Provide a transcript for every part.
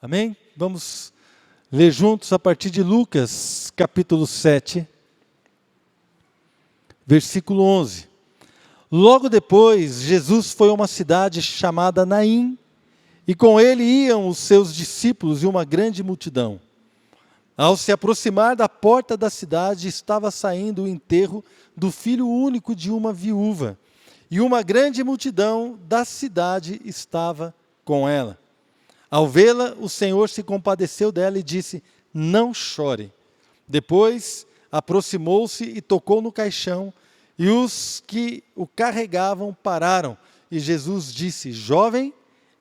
Amém? Vamos ler juntos a partir de Lucas, capítulo 7, versículo 11. Logo depois, Jesus foi a uma cidade chamada Naim, e com ele iam os seus discípulos e uma grande multidão. Ao se aproximar da porta da cidade, estava saindo o enterro do filho único de uma viúva, e uma grande multidão da cidade estava com ela. Ao vê-la, o Senhor se compadeceu dela e disse: "Não chore." Depois, aproximou-se e tocou no caixão, e os que o carregavam pararam. E Jesus disse: "Jovem,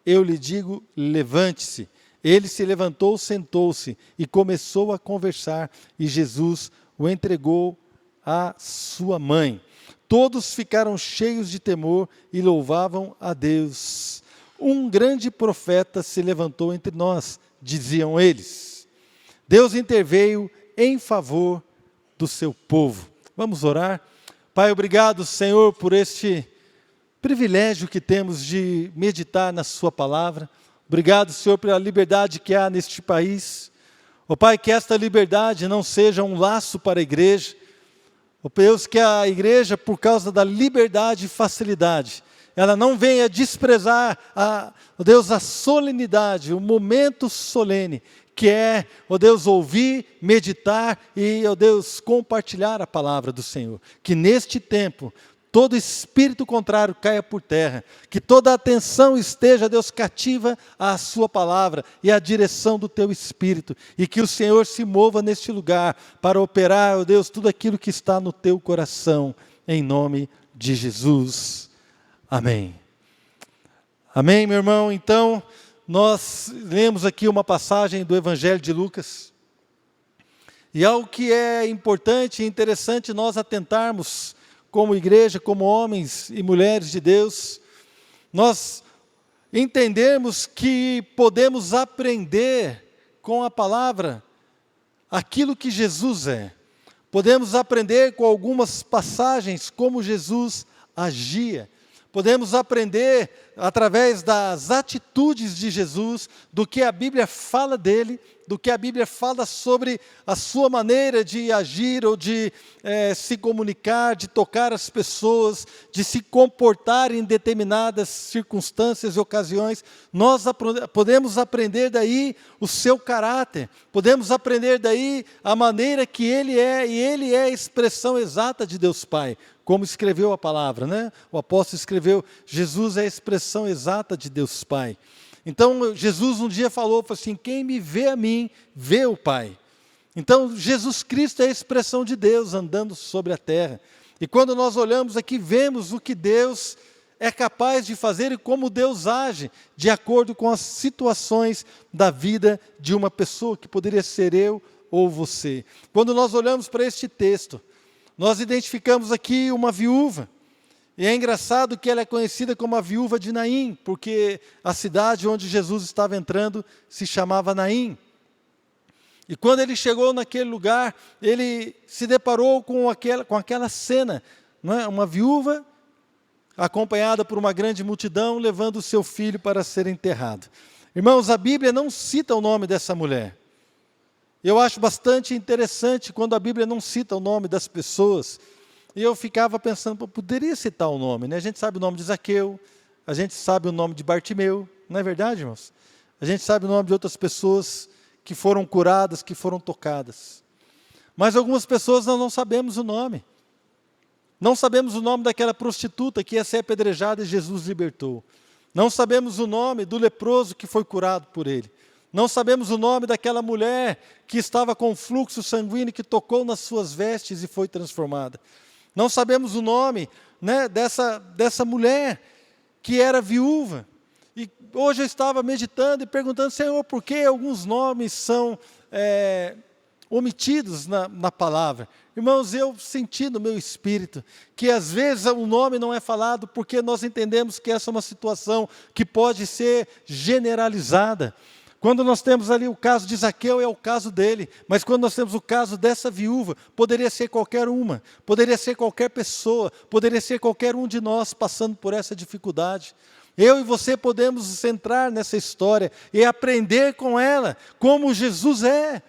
eu lhe digo, levante-se." Ele se levantou, sentou-se e começou a conversar, e Jesus o entregou à sua mãe. Todos ficaram cheios de temor e louvavam a Deus. "Um grande profeta se levantou entre nós", diziam eles. Deus interveio em favor do seu povo. Vamos orar? Pai, obrigado, Senhor, por este privilégio que temos de meditar na sua palavra. Obrigado, Senhor, pela liberdade que há neste país. Ó Pai, que esta liberdade não seja um laço para a igreja. Ó Deus, que a igreja, por causa da liberdade e facilidade, ela não venha desprezar, ó Deus, a solenidade, o momento solene, que é, ó Deus, ouvir, meditar e, ó Deus, compartilhar a palavra do Senhor. Que neste tempo, todo espírito contrário caia por terra, que toda atenção esteja, Deus, cativa à sua palavra e à direção do teu Espírito, e que o Senhor se mova neste lugar para operar, ó Deus, tudo aquilo que está no teu coração, em nome de Jesus. Amém. Amém, meu irmão? Então, nós lemos aqui uma passagem do Evangelho de Lucas, e algo que é importante e interessante nós atentarmos como igreja, como homens e mulheres de Deus, nós entendermos que podemos aprender com a palavra aquilo que Jesus é. Podemos aprender com algumas passagens como Jesus agia. Podemos aprender através das atitudes de Jesus, do que a Bíblia fala dele, do que a Bíblia fala sobre a sua maneira de agir ou de se comunicar, de tocar as pessoas, de se comportar em determinadas circunstâncias e ocasiões. Nós podemos aprender daí o seu caráter, podemos aprender daí a maneira que ele é, e ele é a expressão exata de Deus Pai. Como escreveu a palavra, né? O apóstolo escreveu: Jesus é a expressão exata de Deus Pai. Então, Jesus um dia falou assim: quem me vê a mim, vê o Pai. Então, Jesus Cristo é a expressão de Deus andando sobre a terra. E quando nós olhamos aqui, vemos o que Deus é capaz de fazer e como Deus age, de acordo com as situações da vida de uma pessoa, que poderia ser eu ou você. Quando nós olhamos para este texto, nós identificamos aqui uma viúva, e é engraçado que ela é conhecida como a viúva de Naim, porque a cidade onde Jesus estava entrando se chamava Naim. E quando ele chegou naquele lugar, ele se deparou com aquela cena, não é? Uma viúva acompanhada por uma grande multidão, levando o seu filho para ser enterrado. Irmãos, a Bíblia não cita o nome dessa mulher. Eu acho bastante interessante quando a Bíblia não cita o nome das pessoas. E eu ficava pensando, poderia citar o nome, né? A gente sabe o nome de Zaqueu, a gente sabe o nome de Bartimeu, não é verdade, irmãos? A gente sabe o nome de outras pessoas que foram curadas, que foram tocadas. Mas algumas pessoas nós não sabemos o nome. Não sabemos o nome daquela prostituta que ia ser apedrejada e Jesus libertou. Não sabemos o nome do leproso que foi curado por ele. Não sabemos o nome daquela mulher que estava com fluxo sanguíneo, que tocou nas suas vestes e foi transformada. Não sabemos o nome, né, dessa mulher que era viúva. E hoje eu estava meditando e perguntando: Senhor, por que alguns nomes são omitidos na palavra? Irmãos, eu senti no meu espírito que às vezes o nome não é falado porque nós entendemos que essa é uma situação que pode ser generalizada. Quando nós temos ali o caso de Zaqueu, é o caso dele. Mas quando nós temos o caso dessa viúva, poderia ser qualquer uma, poderia ser qualquer pessoa, poderia ser qualquer um de nós passando por essa dificuldade. Eu e você podemos entrar nessa história e aprender com ela como Jesus é.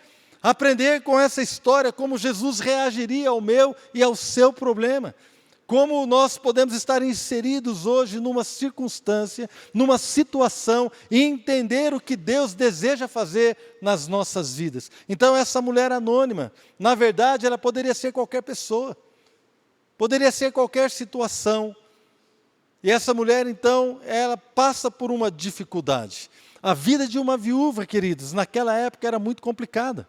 Aprender com essa história como Jesus reagiria ao meu e ao seu problema. Como nós podemos estar inseridos hoje numa circunstância, numa situação e entender o que Deus deseja fazer nas nossas vidas. Então essa mulher anônima, na verdade ela poderia ser qualquer pessoa. Poderia ser qualquer situação. E essa mulher, então, ela passa por uma dificuldade. A vida de uma viúva, queridos, naquela época era muito complicada.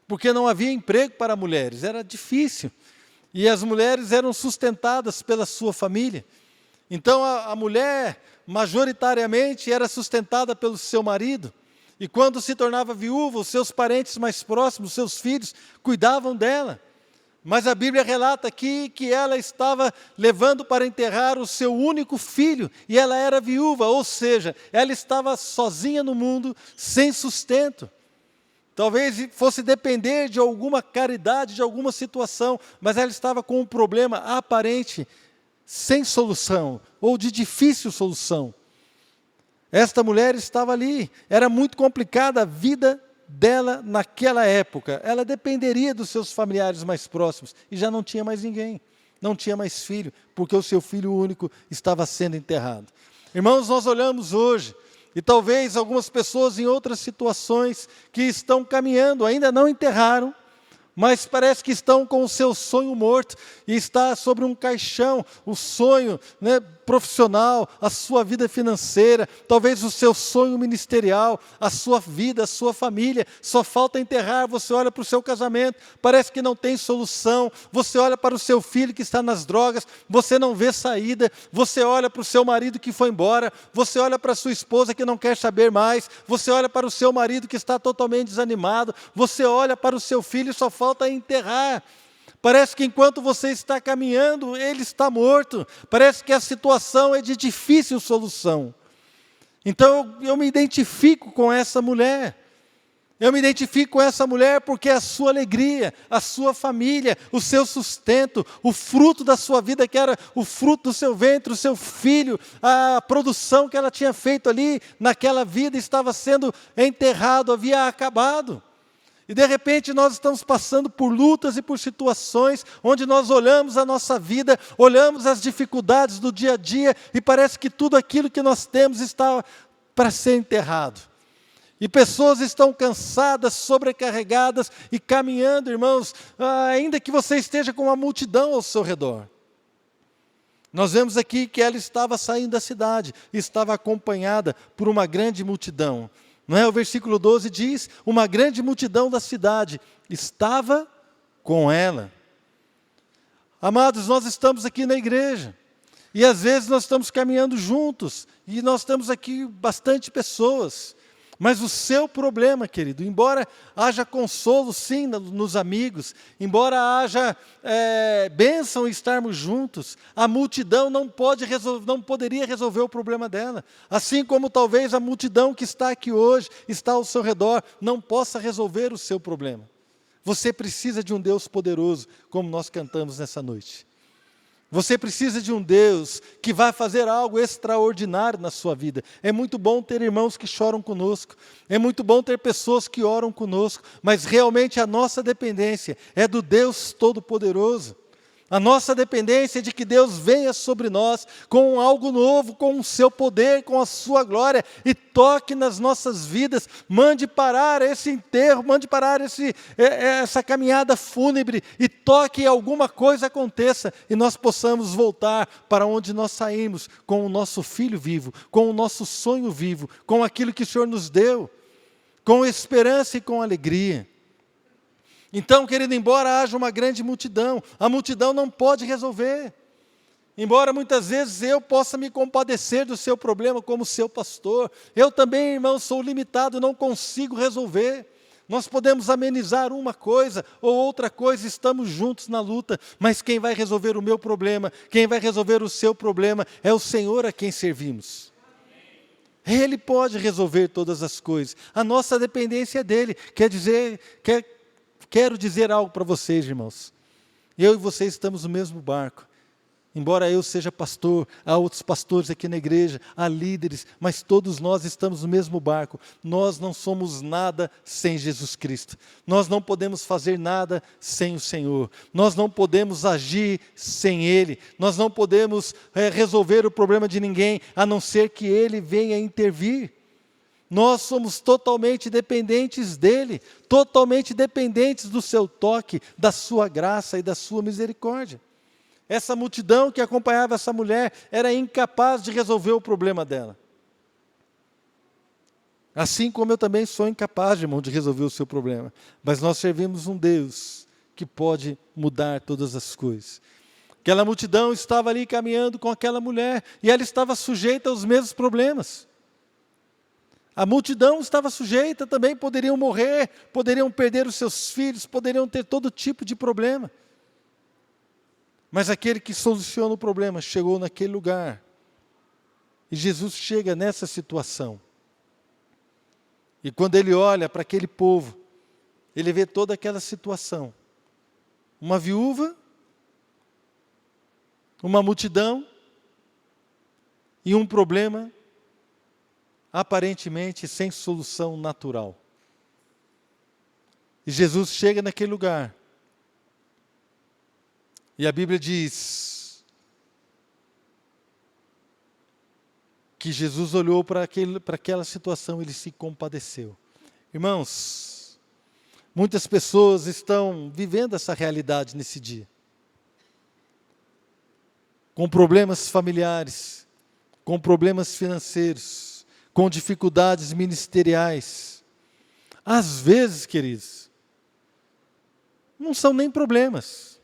Porque não havia emprego para mulheres, era difícil. E as mulheres eram sustentadas pela sua família. Então, a mulher, majoritariamente, era sustentada pelo seu marido. E quando se tornava viúva, os seus parentes mais próximos, os seus filhos, cuidavam dela. Mas a Bíblia relata aqui que ela estava levando para enterrar o seu único filho, e ela era viúva, ou seja, ela estava sozinha no mundo, sem sustento. Talvez fosse depender de alguma caridade, de alguma situação, mas ela estava com um problema aparente, sem solução, ou de difícil solução. Esta mulher estava ali, era muito complicada a vida dela naquela época. Ela dependeria dos seus familiares mais próximos e já não tinha mais ninguém, não tinha mais filho, porque o seu filho único estava sendo enterrado. Irmãos, nós olhamos hoje e talvez algumas pessoas em outras situações que estão caminhando, ainda não enterraram, mas parece que estão com o seu sonho morto e está sobre um caixão, o sonho, profissional, a sua vida financeira, talvez o seu sonho ministerial, a sua vida, a sua família. Só falta enterrar. Você olha para o seu casamento, parece que não tem solução. Você olha para o seu filho que está nas drogas, você não vê saída. Você olha para o seu marido que foi embora, você olha para a sua esposa que não quer saber mais, você olha para o seu marido que está totalmente desanimado, você olha para o seu filho e só falta enterrar. Parece que enquanto você está caminhando, ele está morto. Parece que a situação é de difícil solução. Então eu me identifico com essa mulher. Eu me identifico com essa mulher porque a sua alegria, a sua família, o seu sustento, o fruto da sua vida, que era o fruto do seu ventre, o seu filho, a produção que ela tinha feito ali naquela vida estava sendo enterrado, havia acabado. E de repente nós estamos passando por lutas e por situações onde nós olhamos a nossa vida, olhamos as dificuldades do dia a dia e parece que tudo aquilo que nós temos está para ser enterrado. E pessoas estão cansadas, sobrecarregadas e caminhando, irmãos, ainda que você esteja com uma multidão ao seu redor. Nós vemos aqui que ela estava saindo da cidade, estava acompanhada por uma grande multidão. Não é? O versículo 12 diz, uma grande multidão da cidade estava com ela. Amados, nós estamos aqui na igreja, e às vezes nós estamos caminhando juntos, e nós temos aqui bastante pessoas, mas o seu problema, querido, embora haja consolo sim nos amigos, embora haja bênção em estarmos juntos, a multidão não poderia resolver o problema dela. Assim como talvez a multidão que está aqui hoje, está ao seu redor, não possa resolver o seu problema. Você precisa de um Deus poderoso, como nós cantamos nessa noite. Você precisa de um Deus que vai fazer algo extraordinário na sua vida. É muito bom ter irmãos que choram conosco. É muito bom ter pessoas que oram conosco. Mas realmente a nossa dependência é do Deus Todo-Poderoso. A nossa dependência é de que Deus venha sobre nós com algo novo, com o seu poder, com a sua glória e toque nas nossas vidas, mande parar esse enterro, mande parar essa caminhada fúnebre e toque e alguma coisa aconteça e nós possamos voltar para onde nós saímos com o nosso filho vivo, com o nosso sonho vivo, com aquilo que o Senhor nos deu, com esperança e com alegria. Então, querido, embora haja uma grande multidão, a multidão não pode resolver. Embora muitas vezes eu possa me compadecer do seu problema como seu pastor, eu também, irmão, sou limitado, não consigo resolver. Nós podemos amenizar uma coisa ou outra coisa, estamos juntos na luta, mas quem vai resolver o meu problema, quem vai resolver o seu problema, é o Senhor a quem servimos. Ele pode resolver todas as coisas, a nossa dependência é dEle. Quero dizer algo para vocês, irmãos. Eu e vocês estamos no mesmo barco. Embora eu seja pastor, há outros pastores aqui na igreja, há líderes, mas todos nós estamos no mesmo barco. Nós não somos nada sem Jesus Cristo. Nós não podemos fazer nada sem o Senhor. Nós não podemos agir sem Ele. Nós não podemos resolver o problema de ninguém, a não ser que Ele venha intervir. Nós somos totalmente dependentes dEle, totalmente dependentes do seu toque, da sua graça e da sua misericórdia. Essa multidão que acompanhava essa mulher era incapaz de resolver o problema dela. Assim como eu também sou incapaz, irmão, de resolver o seu problema. Mas nós servimos um Deus que pode mudar todas as coisas. Aquela multidão estava ali caminhando com aquela mulher e ela estava sujeita aos mesmos problemas. A multidão estava sujeita também, poderiam morrer, poderiam perder os seus filhos, poderiam ter todo tipo de problema. Mas aquele que soluciona o problema chegou naquele lugar. E Jesus chega nessa situação. E quando ele olha para aquele povo, ele vê toda aquela situação. Uma viúva, uma multidão e um problema aparentemente sem solução natural. E Jesus chega naquele lugar. E a Bíblia diz que Jesus olhou para aquela situação, ele se compadeceu. Irmãos, muitas pessoas estão vivendo essa realidade nesse dia. Com problemas familiares, com problemas financeiros, com dificuldades ministeriais. Às vezes, queridos, não são nem problemas.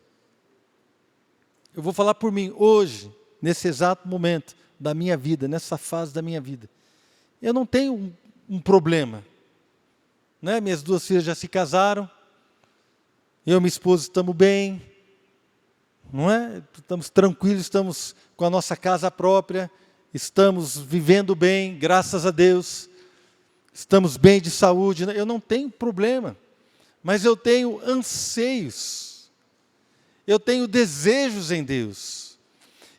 Eu vou falar por mim, hoje, nesse exato momento da minha vida, nessa fase da minha vida. Eu não tenho um problema. Né? Minhas duas filhas já se casaram, eu e minha esposa estamos bem, não é? Estamos tranquilos, estamos com a nossa casa própria, estamos vivendo bem, graças a Deus, estamos bem de saúde, eu não tenho problema, mas eu tenho anseios. Eu tenho desejos em Deus.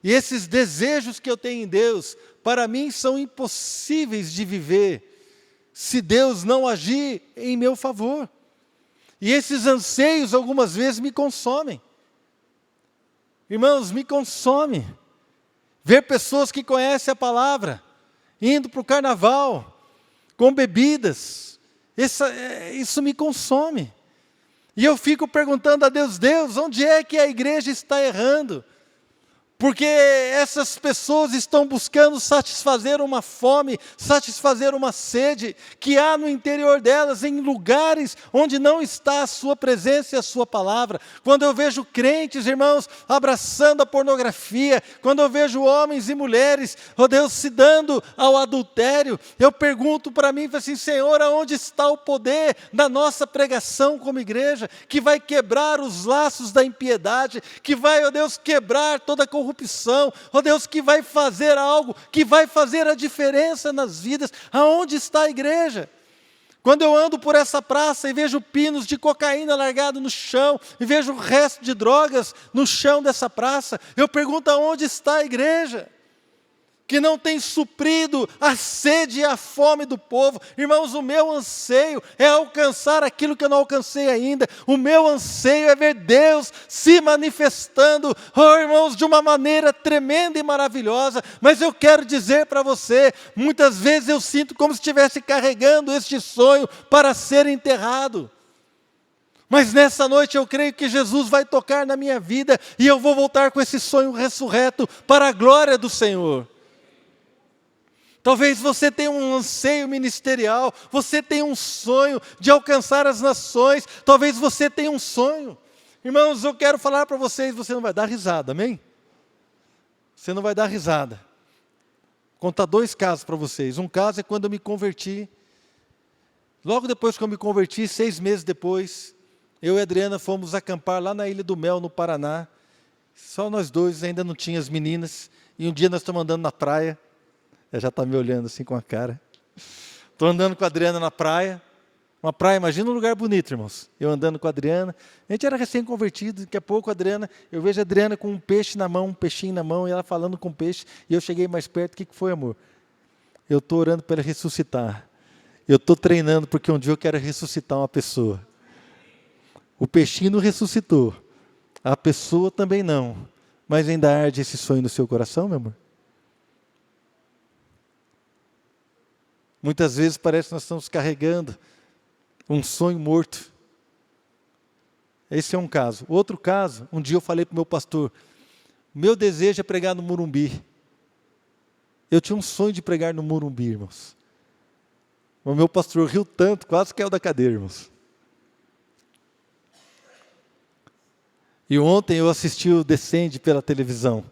E esses desejos que eu tenho em Deus, para mim são impossíveis de viver, se Deus não agir em meu favor. E esses anseios algumas vezes me consomem. Irmãos, me consome. Ver pessoas que conhecem a palavra, indo para o carnaval, com bebidas, isso me consome. E eu fico perguntando a Deus, Deus, onde é que a igreja está errando? Porque essas pessoas estão buscando satisfazer uma fome, satisfazer uma sede que há no interior delas, em lugares onde não está a sua presença e a sua palavra. Quando eu vejo crentes, irmãos, abraçando a pornografia, quando eu vejo homens e mulheres, oh Deus, se dando ao adultério, eu pergunto para mim, assim, Senhor, aonde está o poder da nossa pregação como igreja, que vai quebrar os laços da impiedade, que vai, oh Deus, quebrar toda a corrupção, ó Deus, que vai fazer algo, que vai fazer a diferença nas vidas. Aonde está a igreja? Quando eu ando por essa praça e vejo pinos de cocaína largado no chão, e vejo o resto de drogas no chão dessa praça, eu pergunto aonde está a igreja? Que não tem suprido a sede e a fome do povo. Irmãos, o meu anseio é alcançar aquilo que eu não alcancei ainda. O meu anseio é ver Deus se manifestando, oh irmãos, de uma maneira tremenda e maravilhosa. Mas eu quero dizer para você, muitas vezes eu sinto como se estivesse carregando este sonho para ser enterrado. Mas nessa noite eu creio que Jesus vai tocar na minha vida e eu vou voltar com esse sonho ressurreto para a glória do Senhor. Talvez você tenha um anseio ministerial, você tenha um sonho de alcançar as nações, talvez você tenha um sonho. Irmãos, eu quero falar para vocês, você não vai dar risada, amém? Você não vai dar risada. Vou contar 2 casos para vocês. Um caso é quando eu me converti. Logo depois que eu me converti, 6 meses depois, eu e a Adriana fomos acampar lá na Ilha do Mel, no Paraná. Só nós dois, ainda não tinha as meninas. E um dia nós estamos andando na praia. Ela já está me olhando assim com a cara. Estou andando com a Adriana na praia. Uma praia, imagina um lugar bonito, irmãos. Eu andando com a Adriana, a gente era recém-convertido, daqui a pouco a Adriana, eu vejo a Adriana com um peixe na mão, um peixinho na mão, e ela falando com o peixe, e eu cheguei mais perto, o que foi, amor? Eu estou orando para ele ressuscitar. Eu estou treinando porque um dia eu quero ressuscitar uma pessoa. O peixinho não ressuscitou, a pessoa também não, mas ainda arde esse sonho no seu coração, meu amor? Muitas vezes parece que nós estamos carregando um sonho morto. Esse é um caso. Outro caso, um dia eu falei para o meu pastor, meu desejo é pregar no Morumbi. Eu tinha um sonho de pregar no Morumbi, irmãos. O meu pastor riu tanto, quase caiu da cadeira, irmãos. E ontem eu assisti o Descende pela televisão,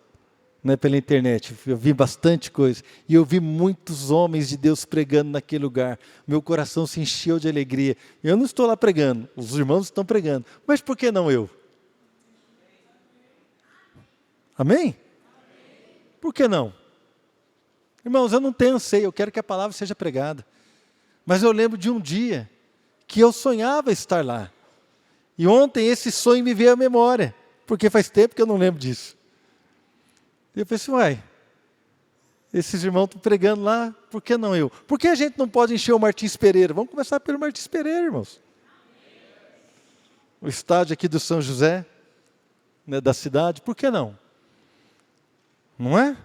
né, pela internet. Eu vi bastante coisa. E eu vi muitos homens de Deus pregando naquele lugar. Meu coração se encheu de alegria. Eu não estou lá pregando, os irmãos estão pregando. Mas por que não eu? Amém? Por que não? Irmãos, eu não tenho anseio, eu quero que a palavra seja pregada. Mas eu lembro de um dia que eu sonhava estar lá. E ontem esse sonho me veio à memória, porque faz tempo que eu não lembro disso. E eu pensei, uai, esses irmãos estão pregando lá, por que não eu? Por que a gente não pode encher o Martins Pereira? Vamos começar pelo Martins Pereira, irmãos. O estádio aqui do São José, né, da cidade, por que não? Não é?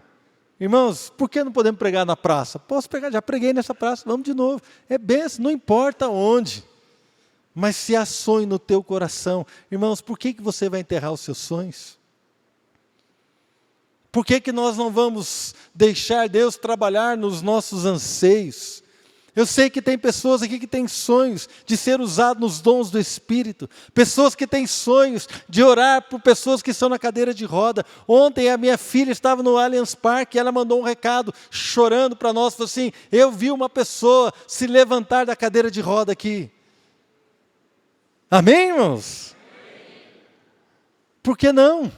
Irmãos, por que não podemos pregar na praça? Posso pregar, já preguei nessa praça, vamos de novo. É benção, não importa onde. Mas se há sonho no teu coração, irmãos, por que você vai enterrar os seus sonhos? Por que nós não vamos deixar Deus trabalhar nos nossos anseios? Eu sei que tem pessoas aqui que têm sonhos de ser usado nos dons do Espírito. Pessoas que têm sonhos de orar por pessoas que estão na cadeira de roda. Ontem a minha filha estava no Allianz Parque e ela mandou um recado chorando para nós. Falou assim, eu vi uma pessoa se levantar da cadeira de roda aqui. Amém, irmãos? Por que não?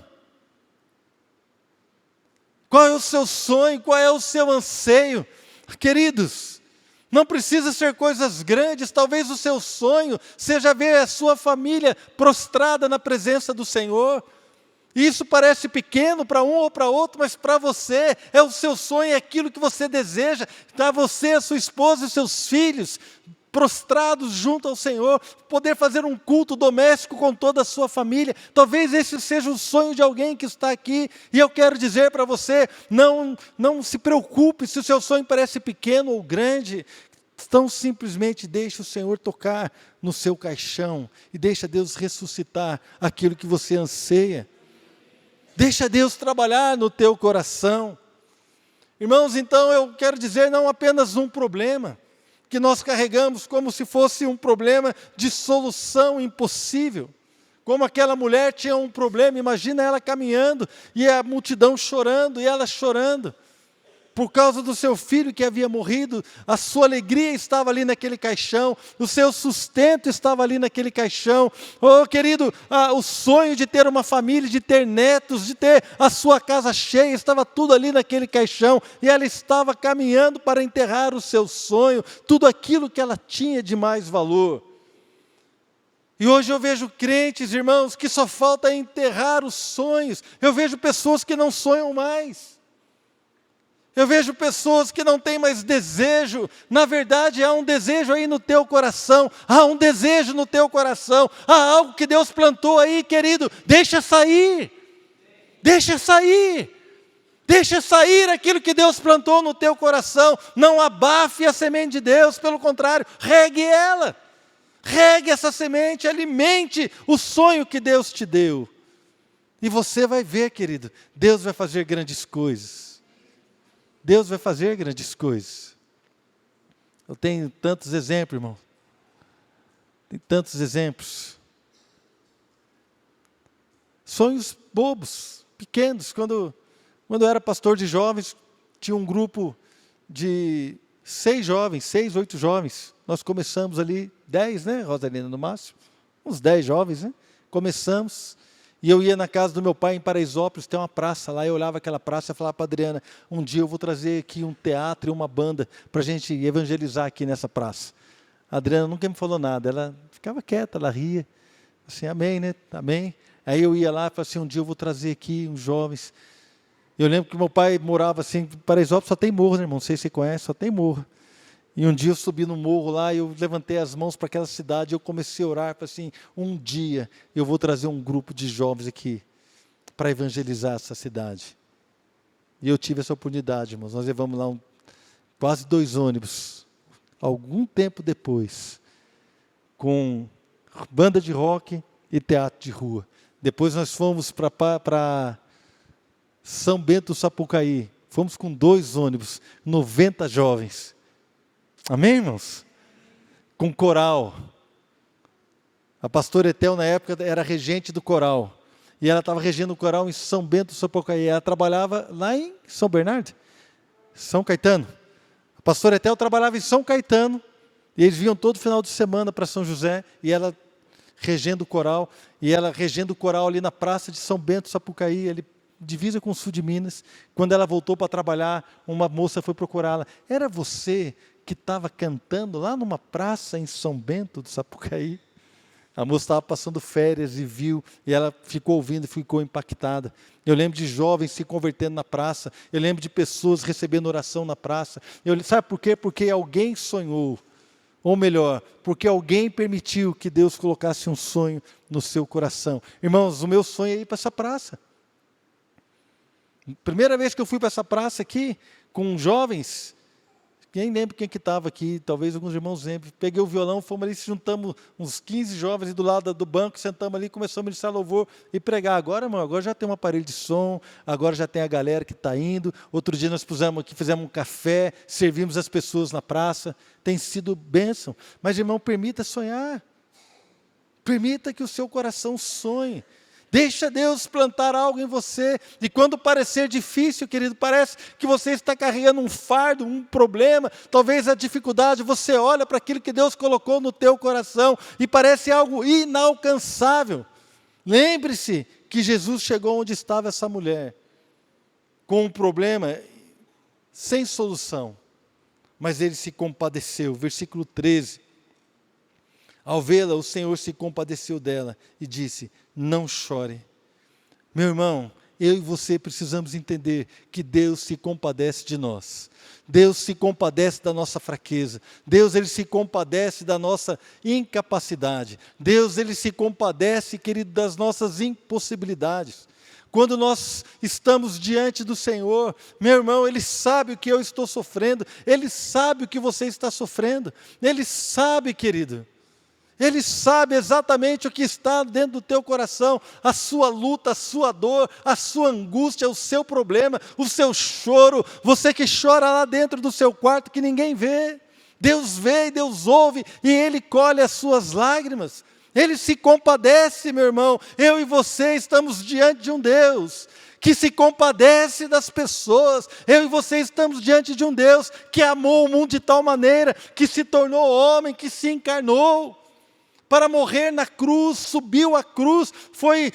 Qual é o seu sonho? Qual é o seu anseio? Queridos, não precisa ser coisas grandes, talvez o seu sonho seja ver a sua família prostrada na presença do Senhor. Isso parece pequeno para um ou para outro, mas para você é o seu sonho, é aquilo que você deseja. Está você, a sua esposa e seus filhos prostrados junto ao Senhor, poder fazer um culto doméstico com toda a sua família. Talvez esse seja o sonho de alguém que está aqui, e eu quero dizer para você, não se preocupe se o seu sonho parece pequeno ou grande, tão simplesmente deixe o Senhor tocar no seu caixão, e deixa Deus ressuscitar aquilo que você anseia. Deixa Deus trabalhar no teu coração. Irmãos, então eu quero dizer, não apenas um problema, que nós carregamos como se fosse um problema de solução impossível. Como aquela mulher tinha um problema, imagina ela caminhando, e a multidão chorando, e ela chorando. Por causa do seu filho que havia morrido, a sua alegria estava ali naquele caixão, o seu sustento estava ali naquele caixão. Oh, querido, o sonho de ter uma família, de ter netos, de ter a sua casa cheia, estava tudo ali naquele caixão, e ela estava caminhando para enterrar o seu sonho, tudo aquilo que ela tinha de mais valor. E hoje eu vejo crentes, irmãos, que só falta enterrar os sonhos. Eu vejo pessoas que não sonham mais. Eu vejo pessoas que não têm mais desejo. Na verdade, há um desejo aí no teu coração. Há um desejo no teu coração. Há algo que Deus plantou aí, querido. Deixa sair. Deixa sair. Deixa sair aquilo que Deus plantou no teu coração. Não abafe a semente de Deus. Pelo contrário, regue ela. Regue essa semente. Alimente o sonho que Deus te deu. E você vai ver, querido. Deus vai fazer grandes coisas. Deus vai fazer grandes coisas. Eu tenho tantos exemplos, irmão. Tem tantos exemplos. Sonhos bobos, pequenos. Quando eu era pastor de jovens, tinha um grupo de 6 jovens, 8 jovens. Nós começamos ali, 10, né, Rosalina, no máximo? Uns 10 jovens, né? Começamos. E eu ia na casa do meu pai em Paraisópolis, tem uma praça lá, eu olhava aquela praça e falava para a Adriana, um dia eu vou trazer aqui um teatro e uma banda para a gente evangelizar aqui nessa praça. A Adriana nunca me falou nada, ela ficava quieta, ela ria, assim, amém, né? Amém. Aí eu ia lá e falava assim, um dia eu vou trazer aqui uns jovens. Eu lembro que meu pai morava assim, Paraisópolis só tem morro, né, irmão? Não sei se você conhece, só tem morro. E um dia eu subi no morro lá, e eu levantei as mãos para aquela cidade, e eu comecei a orar, falei assim, um dia eu vou trazer um grupo de jovens aqui, para evangelizar essa cidade. E eu tive essa oportunidade, irmãos. Nós levamos lá quase 2 ônibus, algum tempo depois, com banda de rock e teatro de rua. Depois nós fomos para São Bento do Sapucaí. Fomos com 2 ônibus, 90 jovens. Amém, irmãos? Com coral. A pastora Etel, na época, era regente do coral. E ela estava regendo o coral em São Bento do Sapucaí. Ela trabalhava lá em São Bernardo, São Caetano. A pastora Etel trabalhava em São Caetano. E eles vinham todo final de semana para São José. E ela regendo o coral. E ela regendo o coral ali na praça de São Bento do Sapucaí, ali divisa com o sul de Minas. Quando ela voltou para trabalhar, uma moça foi procurá-la. Era você que estava cantando lá numa praça em São Bento do Sapucaí? A moça estava passando férias e viu, e ela ficou ouvindo e ficou impactada. Eu lembro de jovens se convertendo na praça, eu lembro de pessoas recebendo oração na praça. Sabe por quê? Porque alguém sonhou, ou melhor, porque alguém permitiu que Deus colocasse um sonho no seu coração. Irmãos, o meu sonho é ir para essa praça. Primeira vez que eu fui para essa praça aqui, com jovens, nem lembro quem que estava aqui, talvez alguns irmãos lembrem. Peguei o violão, fomos ali, juntamos uns 15 jovens do lado do banco, sentamos ali, começamos a ministrar louvor e pregar. Agora, irmão, agora já tem um aparelho de som, agora já tem a galera que está indo. Outro dia nós pusemos aqui, fizemos um café, servimos as pessoas na praça. Tem sido bênção. Mas, irmão, permita sonhar. Permita que o seu coração sonhe. Deixa Deus plantar algo em você. E quando parecer difícil, querido, parece que você está carregando um fardo, um problema, talvez a dificuldade, você olha para aquilo que Deus colocou no teu coração e parece algo inalcançável. Lembre-se que Jesus chegou onde estava essa mulher, com um problema sem solução, mas ele se compadeceu. Versículo 13. Ao vê-la, o Senhor se compadeceu dela e disse, não chore. Meu irmão, eu e você precisamos entender que Deus se compadece de nós. Deus se compadece da nossa fraqueza. Deus, Ele se compadece da nossa incapacidade. Deus, Ele se compadece, querido, das nossas impossibilidades. Quando nós estamos diante do Senhor, meu irmão, Ele sabe o que eu estou sofrendo. Ele sabe o que você está sofrendo. Ele sabe, querido. Ele sabe exatamente o que está dentro do teu coração, a sua luta, a sua dor, a sua angústia, o seu problema, o seu choro, você que chora lá dentro do seu quarto que ninguém vê. Deus vê e Deus ouve e Ele colhe as suas lágrimas. Ele se compadece, meu irmão. Eu e você estamos diante de um Deus que se compadece das pessoas. Eu e você estamos diante de um Deus que amou o mundo de tal maneira, que se tornou homem, que se encarnou para morrer na cruz, subiu a cruz, foi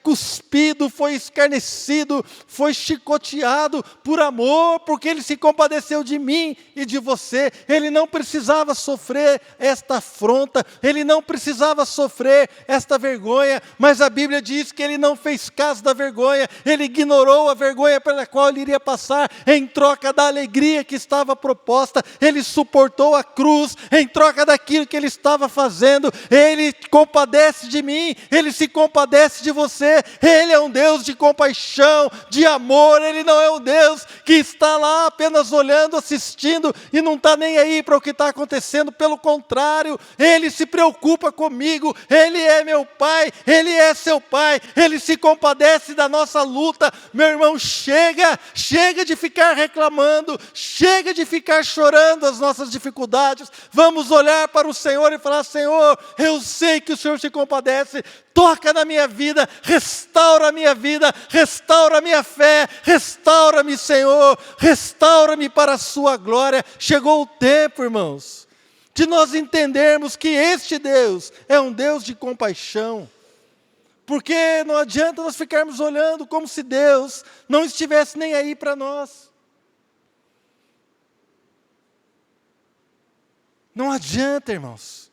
cuspido, foi escarnecido, foi chicoteado por amor, porque Ele se compadeceu de mim e de você. Ele não precisava sofrer esta afronta, Ele não precisava sofrer esta vergonha, mas a Bíblia diz que Ele não fez caso da vergonha, Ele ignorou a vergonha pela qual Ele iria passar, em troca da alegria que estava proposta, Ele suportou a cruz, em troca daquilo que Ele estava fazendo. Ele compadece de mim, Ele se compadece de você. Ele é um Deus de compaixão, de amor. Ele não é um Deus que está lá apenas olhando, assistindo e não está nem aí para o que está acontecendo. Pelo contrário, Ele se preocupa comigo. Ele é meu Pai, Ele é seu Pai. Ele se compadece da nossa luta. Meu irmão, chega de ficar reclamando, chega de ficar chorando as nossas dificuldades. Vamos olhar para o Senhor e falar, Senhor, eu sei que o Senhor se compadece, toca na minha vida, restaura a minha vida, restaura a minha fé, restaura-me, Senhor, restaura-me para a sua glória. Chegou o tempo, irmãos, de nós entendermos que este Deus é um Deus de compaixão, porque não adianta nós ficarmos olhando como se Deus não estivesse nem aí para nós. Não adianta, irmãos,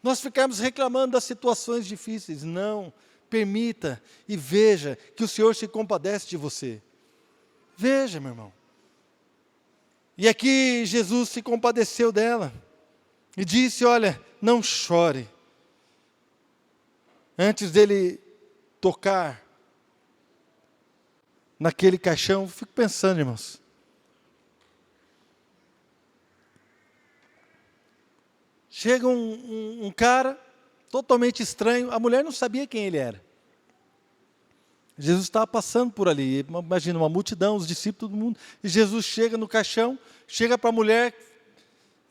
nós ficarmos reclamando das situações difíceis. Não, permita e veja que o Senhor se compadece de você. Veja, meu irmão. E aqui Jesus se compadeceu dela e disse: olha, não chore. Antes dele tocar naquele caixão, fico pensando, irmãos. Chega um cara totalmente estranho, a mulher não sabia quem ele era. Jesus estava passando por ali, imagina uma multidão, os discípulos, todo mundo, e Jesus chega no caixão, chega para a mulher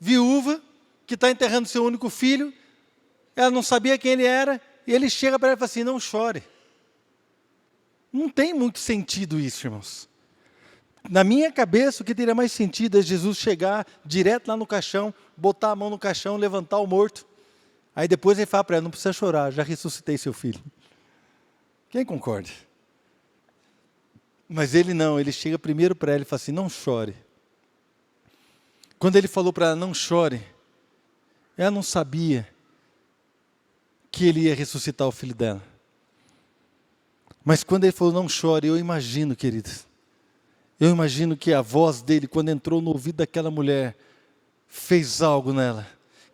viúva, que está enterrando seu único filho, ela não sabia quem ele era, e ele chega para ela e fala assim: não chore. Não tem muito sentido isso, irmãos. Na minha cabeça, o que teria mais sentido é Jesus chegar direto lá no caixão, botar a mão no caixão, levantar o morto. Aí depois ele fala para ela: não precisa chorar, já ressuscitei seu filho. Quem concorda? Mas ele não, ele chega primeiro para ela e fala assim: não chore. Quando ele falou para ela: não chore, ela não sabia que ele ia ressuscitar o filho dela. Mas quando ele falou: não chore, eu imagino, queridos, eu imagino que a voz dele, quando entrou no ouvido daquela mulher, fez algo nela.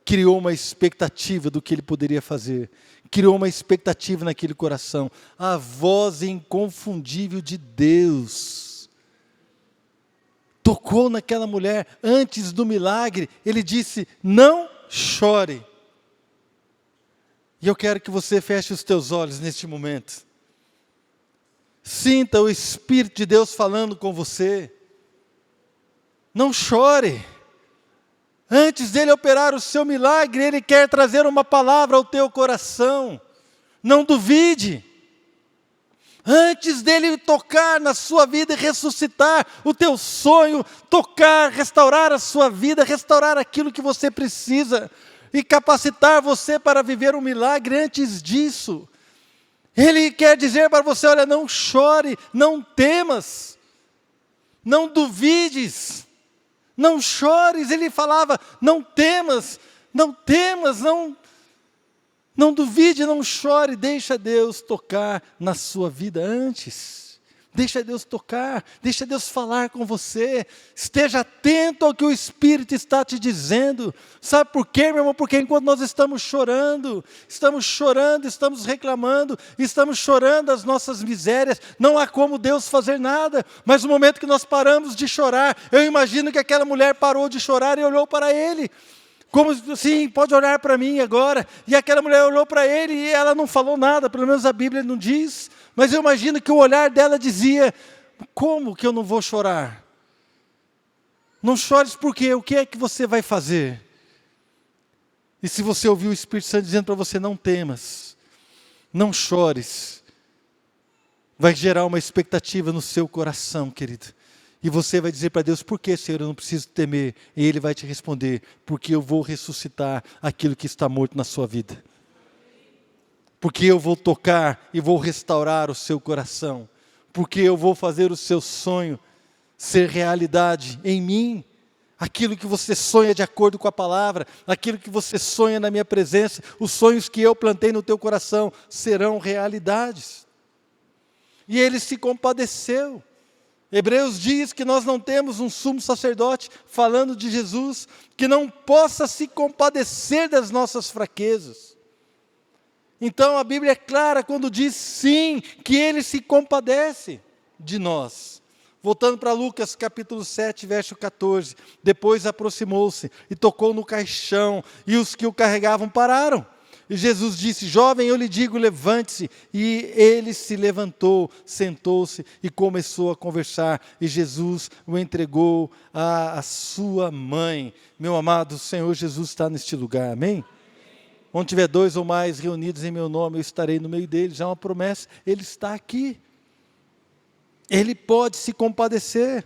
Criou uma expectativa do que ele poderia fazer. Criou uma expectativa naquele coração. A voz inconfundível de Deus tocou naquela mulher. Antes do milagre, ele disse: não chore. E eu quero que você feche os teus olhos neste momento. Sinta o Espírito de Deus falando com você. Não chore. Antes dele operar o seu milagre, ele quer trazer uma palavra ao teu coração. Não duvide. Antes dele tocar na sua vida e ressuscitar o teu sonho, tocar, restaurar a sua vida, restaurar aquilo que você precisa e capacitar você para viver um milagre. Antes disso, ele quer dizer para você: olha, não chore, não temas, não duvides, não chores. Ele falava: não temas, não temas, não duvide, não chore. Deixa Deus tocar na sua vida antes. Deixa Deus tocar, deixa Deus falar com você. Esteja atento ao que o Espírito está te dizendo. Sabe por quê, meu irmão? Porque enquanto nós estamos chorando, estamos reclamando, estamos chorando as nossas misérias, não há como Deus fazer nada. Mas no momento que nós paramos de chorar, eu imagino que aquela mulher parou de chorar e olhou para ele. Como assim, pode olhar para mim agora. E aquela mulher olhou para ele e ela não falou nada, pelo menos a Bíblia não diz. Mas eu imagino que o olhar dela dizia: como que eu não vou chorar? Não chores porque o que é que você vai fazer? E se você ouvir o Espírito Santo dizendo para você: não temas, não chores, vai gerar uma expectativa no seu coração, querido. E você vai dizer para Deus: por que, Senhor, eu não preciso temer? E Ele vai te responder: porque eu vou ressuscitar aquilo que está morto na sua vida. Porque eu vou tocar e vou restaurar o seu coração. Porque eu vou fazer o seu sonho ser realidade em mim. Aquilo que você sonha de acordo com a palavra, aquilo que você sonha na minha presença, os sonhos que eu plantei no teu coração serão realidades. E Ele se compadeceu. Hebreus diz que nós não temos um sumo sacerdote, falando de Jesus, que não possa se compadecer das nossas fraquezas. Então a Bíblia é clara quando diz sim, que Ele se compadece de nós. Voltando para Lucas capítulo 7, verso 14. Depois aproximou-se e tocou no caixão, e os que o carregavam pararam. E Jesus disse: jovem, eu lhe digo, levante-se. E ele se levantou, sentou-se e começou a conversar. E Jesus o entregou à sua mãe. Meu amado, o Senhor Jesus está neste lugar, amém? Onde tiver dois ou mais reunidos em meu nome, eu estarei no meio deles. Já é uma promessa, Ele está aqui. Ele pode se compadecer.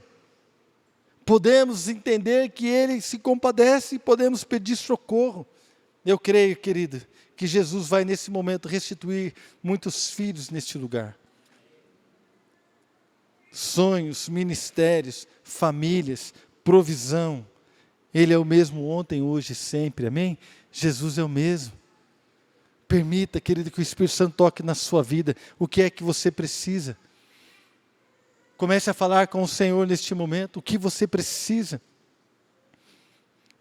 Podemos entender que Ele se compadece e podemos pedir socorro. Eu creio, querido, que Jesus vai nesse momento restituir muitos filhos neste lugar. Sonhos, ministérios, famílias, provisão. Ele é o mesmo ontem, hoje e sempre, amém? Jesus é o mesmo. Permita, querido, que o Espírito Santo toque na sua vida. O que é que você precisa? Comece a falar com o Senhor neste momento. O que você precisa?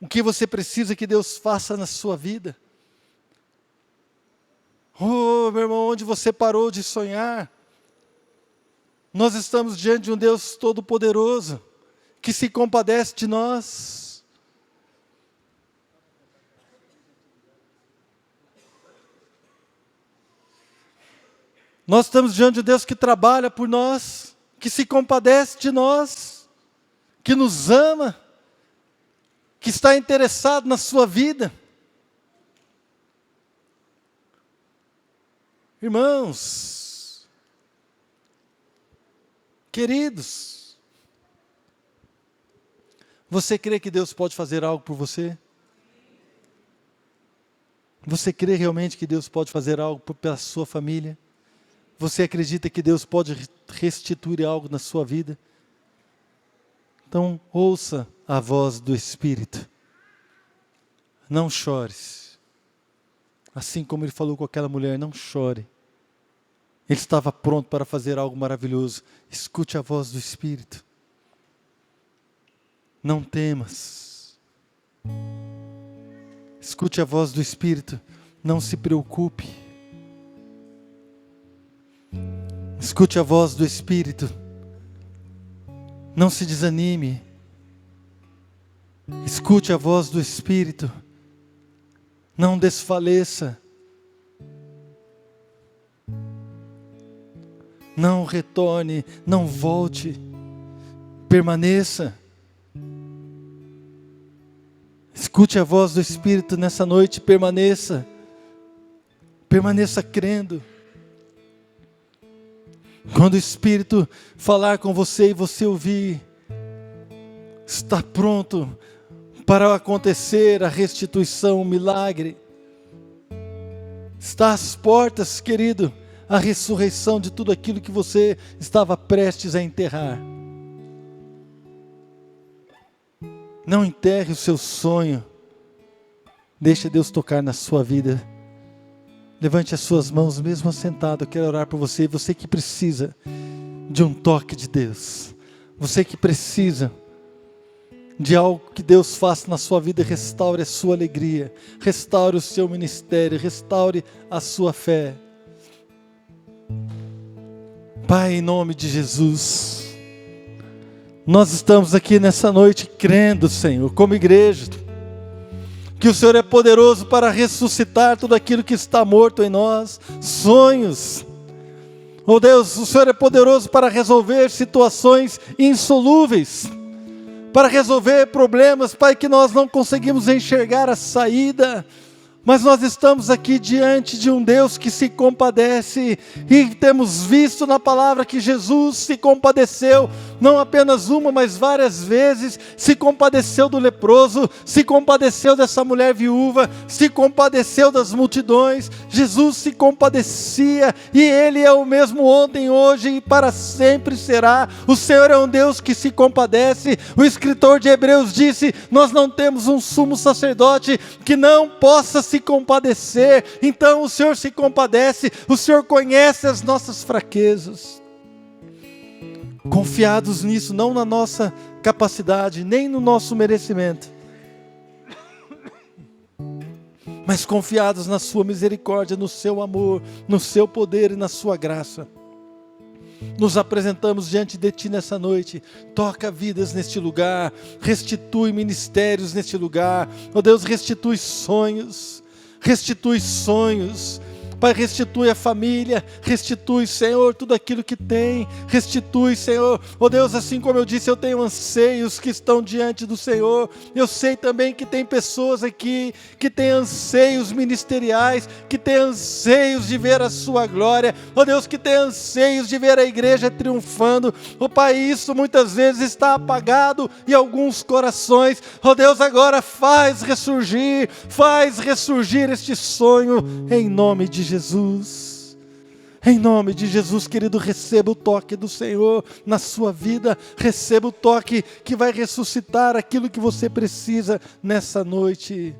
O que você precisa que Deus faça na sua vida? Oh, meu irmão, onde você parou de sonhar? Nós estamos diante de um Deus todo-poderoso, que se compadece de nós. Nós estamos diante de um Deus que trabalha por nós, que se compadece de nós, que nos ama, que está interessado na sua vida. Irmãos, queridos, você crê que Deus pode fazer algo por você? Você crê realmente que Deus pode fazer algo pela sua família? Você acredita que Deus pode restituir algo na sua vida? Então, ouça a voz do Espírito. Não chores. Assim como ele falou com aquela mulher, não chore. Ele estava pronto para fazer algo maravilhoso. Escute a voz do Espírito. Não temas. Escute a voz do Espírito. Não se preocupe. Escute a voz do Espírito. Não se desanime. Escute a voz do Espírito. Não desfaleça. Não retorne, não volte. Permaneça. Escute a voz do Espírito nessa noite, permaneça. Permaneça crendo. Quando o Espírito falar com você e você ouvir, está pronto para acontecer a restituição, o milagre. Está às portas, querido, a ressurreição de tudo aquilo que você estava prestes a enterrar. Não enterre o seu sonho. Deixe Deus tocar na sua vida. Levante as suas mãos, mesmo assentado. Eu quero orar por você. Você que precisa de um toque de Deus. Você que precisa de algo que Deus faça na sua vida. Restaure a sua alegria. Restaure o seu ministério. Restaure a sua fé. Pai, em nome de Jesus, nós estamos aqui nessa noite crendo, Senhor, como igreja, que o Senhor é poderoso para ressuscitar tudo aquilo que está morto em nós, sonhos. Oh Deus, o Senhor é poderoso para resolver situações insolúveis, para resolver problemas, Pai, que nós não conseguimos enxergar a saída. Mas nós estamos aqui diante de um Deus que se compadece, e temos visto na palavra que Jesus se compadeceu, não apenas uma, mas várias vezes, se compadeceu do leproso, se compadeceu dessa mulher viúva, se compadeceu das multidões. Jesus se compadecia, e Ele é o mesmo ontem, hoje e para sempre será. O Senhor é um Deus que se compadece. O escritor de Hebreus disse: nós não temos um sumo sacerdote que não possa se compadecer. Então o Senhor se compadece, o Senhor conhece as nossas fraquezas. Confiados nisso, não na nossa capacidade, nem no nosso merecimento, mas confiados na sua misericórdia, no seu amor, no seu poder e na sua graça. Nos apresentamos diante de Ti nessa noite. Toca vidas neste lugar, restitui ministérios neste lugar. Oh Deus, restitui sonhos, Pai, restitui a família, restitui, Senhor, tudo aquilo que tem, restitui, Senhor. Oh Deus, assim como eu disse, eu tenho anseios que estão diante do Senhor. Eu sei também que tem pessoas aqui que têm anseios ministeriais, que têm anseios de ver a sua glória. Oh Deus, que tem anseios de ver a igreja triunfando. Oh Pai, isso muitas vezes está apagado em alguns corações. Oh Deus, agora faz ressurgir este sonho em nome de Jesus. Em nome de Jesus, querido, receba o toque do Senhor na sua vida, receba o toque que vai ressuscitar aquilo que você precisa nessa noite.